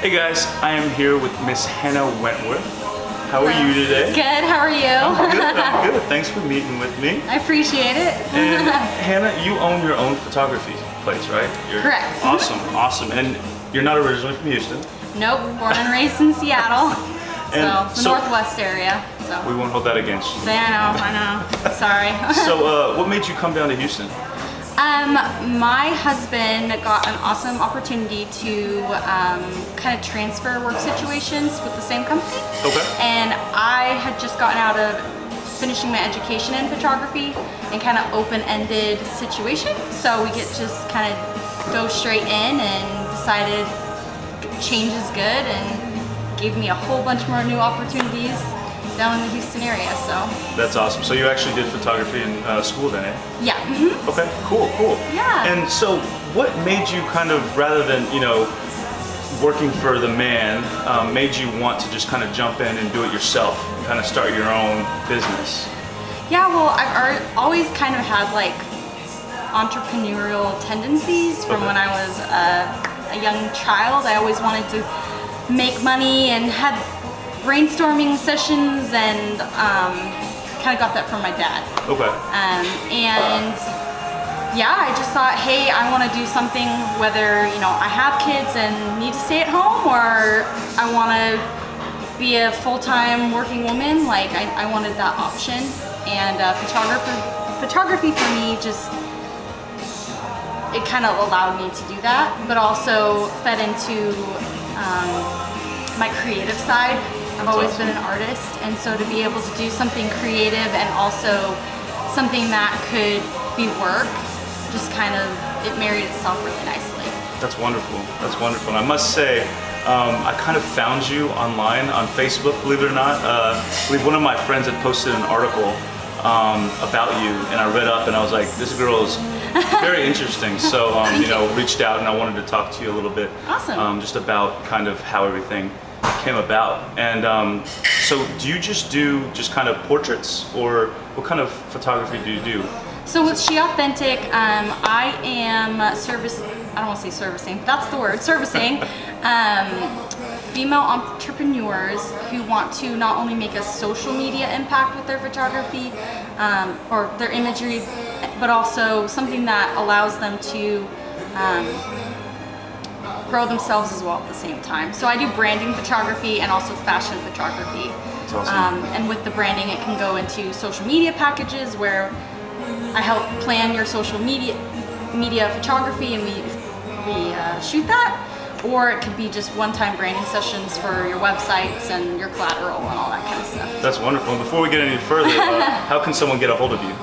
Hey guys, I am here with Miss Hannah Wentworth. How are you today? Good, how are you? I'm good. Thanks for meeting with me. I appreciate it. And Hannah, you own your own photography place, right? Correct. Awesome. And you're not originally from Houston. Nope, born and raised in Seattle. So, the Northwest area. So. We won't hold that against you. I know. Sorry. So, what made you come down to Houston? My husband got an awesome opportunity to kind of transfer work situations with the same company. Okay. And I had just gotten out of finishing my education in photography and kind of open-ended situation. So we get just kind of go straight in and decided change is good and gave me a whole bunch more new opportunities down in the Houston area, so. That's awesome. So you actually did photography in school then, eh? Yeah. Mm-hmm. Okay, cool. Yeah. And so what made you kind of, rather than, working for the man, made you want to just kind of jump in and do it yourself, and kind of start your own business? Yeah, well, I've always kind of had like entrepreneurial tendencies from when I was a young child. I always wanted to make money and had brainstorming sessions and kind of got that from my dad. Okay. And yeah, I just thought, hey, I want to do something, whether I have kids and need to stay at home, or I want to be a full-time working woman. Like I wanted that option, and photography for me just it kind of allowed me to do that, but also fed into my creative side. I've always been an artist, and so to be able to do something creative and also something that could be work, just kind of, it married itself really nicely. That's wonderful. And I must say, I kind of found you online on Facebook, believe it or not. I believe one of my friends had posted an article about you, and I read up and I was like, this girl is very interesting. So, reached out and I wanted to talk to you a little bit. Awesome. Just about kind of how everything came about. And so do you just do kind of portraits, or what kind of photography do you do? So with She Authentic, I am I don't want to say servicing, but that's the word, servicing female entrepreneurs who want to not only make a social media impact with their photography or their imagery, but also something that allows them to grow themselves as well at the same time. So I do branding photography and also fashion photography. That's awesome. And with the branding, it can go into social media packages where I help plan your social media photography, and we shoot that. Or it could be just one-time branding sessions for your websites and your collateral and all that kind of stuff. That's wonderful. And before we get any further, how can someone get a hold of you?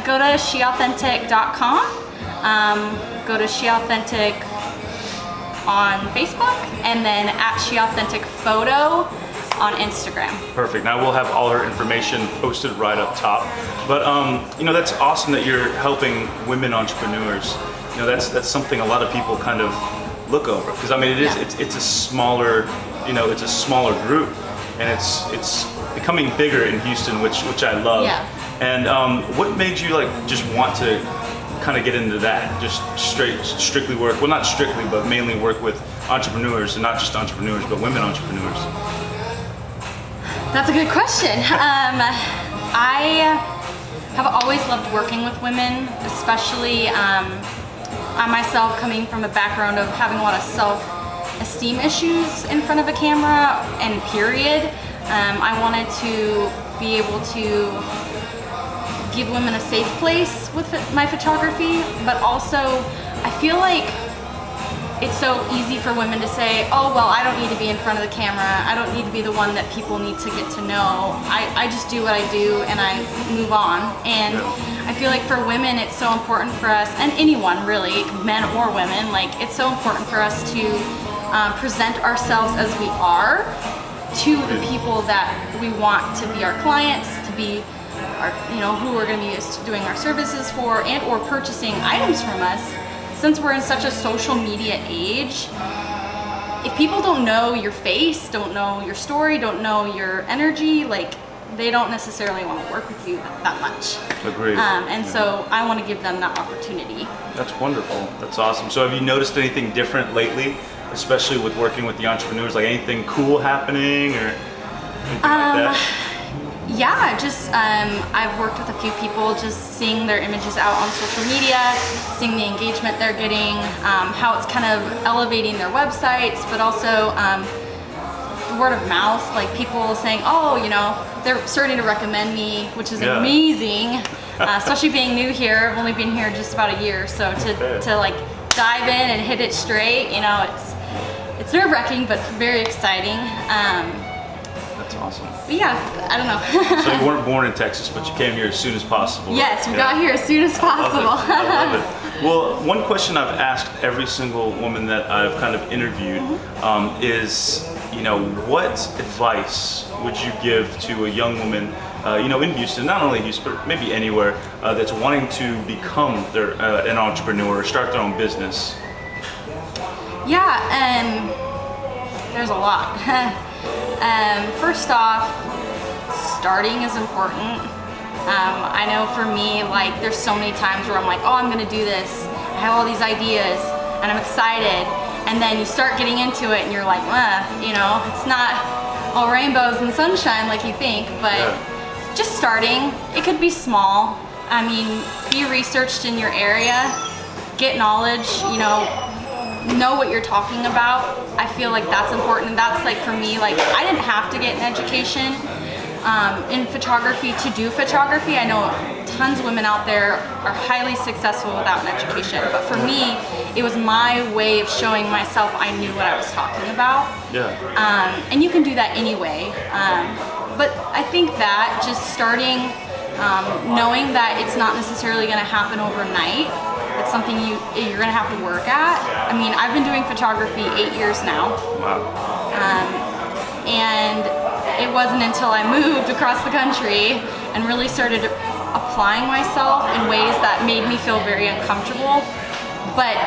Go to sheauthentic.com. Go to She Authentic on Facebook, and then at She Authentic Photo on Instagram. Perfect. Now we'll have all her information posted right up top. But that's awesome that you're helping women entrepreneurs. That's something a lot of people kind of look over, because I mean it's a smaller group, and it's becoming bigger in Houston, which I love. Yeah. And what made you just want to kind of get into that, just strictly work, well, not strictly, but mainly work with entrepreneurs, and not just entrepreneurs, but women entrepreneurs? That's a good question. I have always loved working with women, especially I myself, coming from a background of having a lot of self-esteem issues in front of a camera, and period. I wanted to be able to give women a safe place with my photography, but also I feel like it's so easy for women to say, oh, well, I don't need to be in front of the camera. I don't need to be the one that people need to get to know. I just do what I do and I move on. And I feel like for women, it's so important for us, and anyone really, men or women, it's so important for us to present ourselves as we are to the people that we want to be our clients, to be who we're going to be doing our services for and or purchasing items from us. Since we're in such a social media age, if people don't know your face, don't know your story, don't know your energy, they don't necessarily want to work with you that much. Agreed. So I want to give them that opportunity. That's wonderful. That's awesome. So have you noticed anything different lately especially with working with the entrepreneurs? Like anything cool happening or anything like that? Yeah, just I've worked with a few people, just seeing their images out on social media, seeing the engagement they're getting, how it's kind of elevating their websites, but also word of mouth, like people saying, oh, you know, they're starting to recommend me, which is amazing, especially being new here. I've only been here just about a year, so to like dive in and hit it straight, you know, it's nerve-wracking, but very exciting. That's awesome. But yeah, I don't know. So you weren't born in Texas, but you came here as soon as possible. Yes, we got here as soon as possible. I love it. Well, one question I've asked every single woman that I've kind of interviewed is, you know, what advice would you give to a young woman, you know, in Houston, not only Houston, but maybe anywhere, that's wanting to become an entrepreneur or start their own business? Yeah, there's a lot. First off, starting is important. I know for me, like, there's so many times where I'm like, oh, I'm gonna do this. I have all these ideas and I'm excited. And then you start getting into it and you're like, you know, it's not all rainbows and sunshine like you think, but just starting, it could be small. I mean, be researched in your area, get knowledge, you know what you're talking about. I feel like that's important, and that's like for me, like I didn't have to get an education in photography to do photography. I know tons of women out there are highly successful without an education, but for me, it was my way of showing myself I knew what I was talking about. Yeah. And you can do that anyway. But I think that just starting, knowing that it's not necessarily going to happen overnight. It's something you're gonna have to work at. I mean, I've been doing photography 8 years now. Wow. And it wasn't until I moved across the country and really started applying myself in ways that made me feel very uncomfortable. But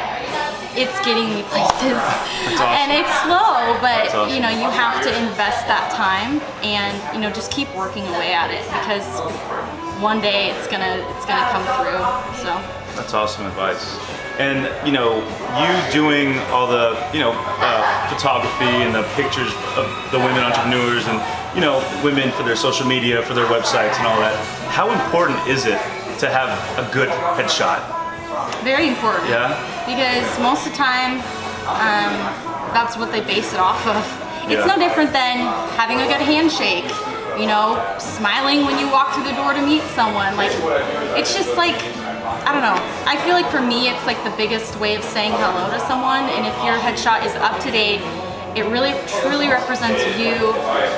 it's getting me places. That's awesome. And it's slow, but awesome. you know, you have to invest that time and, you know, just keep working away at it, because one day it's gonna come through. So. That's awesome advice. And you know, you doing all the photography and the pictures of the women entrepreneurs and you know women for their social media, for their websites and all that. How important is it to have a good headshot? Very important. Yeah. Because most of the time, that's what they base it off of. It's no different than having a good handshake. You know, smiling when you walk through the door to meet someone. Like, it's just like, I don't know. I feel like for me, it's like the biggest way of saying hello to someone. And if your headshot is up to date, it really truly represents you,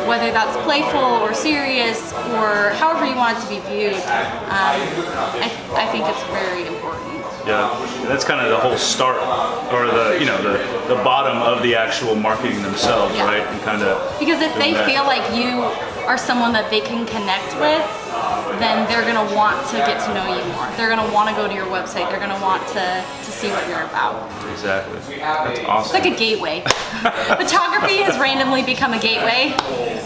whether that's playful or serious or however you want it to be viewed. I think it's very important. Yeah, and that's kind of the whole start, or the bottom of the actual marketing themselves, right? And kind of because if they feel like you are someone that they can connect with, then they're gonna want to get to know you more. They're gonna want to go to your website. They're gonna want to see what you're about. Exactly. That's awesome. It's like a gateway. Photography has randomly become a gateway,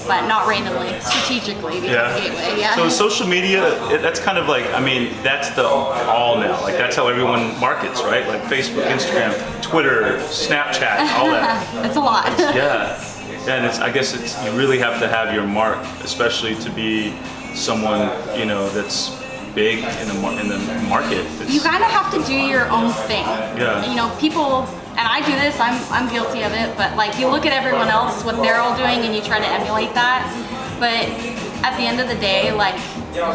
but not randomly, strategically become a gateway. Yeah. So social media, that's kind of like, I mean, that's the all now. Like that's how everyone markets, right? Like Facebook, Instagram, Twitter, Snapchat, all that. It's a lot. Yeah. And I guess you really have to have your mark, especially to be someone, you know, that's big in the market. You kind of have to do your own thing. Yeah. You know, people, and I do this, I'm guilty of it, but like you look at everyone else, what they're all doing, and you try to emulate that. But at the end of the day, like,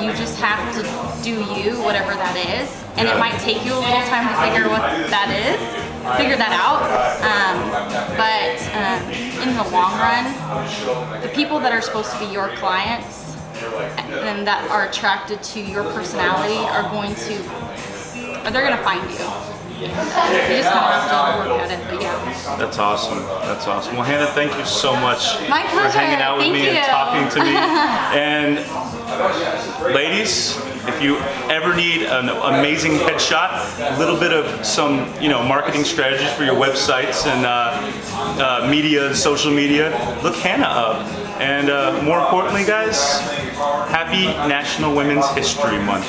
you just have to do you, whatever that is. And it might take you a little time to figure that out. But in the long run, the people that are supposed to be your clients and that are attracted to your personality they're gonna find you. You just kind of have to work at it, but yeah. That's awesome. That's awesome. Well, Hannah, thank you so much My pleasure. for hanging out with me and talking to me. And ladies, if you ever need an amazing headshot, a little bit of some, you know, marketing strategies for your websites and media, social media, look Hannah up. And more importantly, guys, happy National Women's History Month.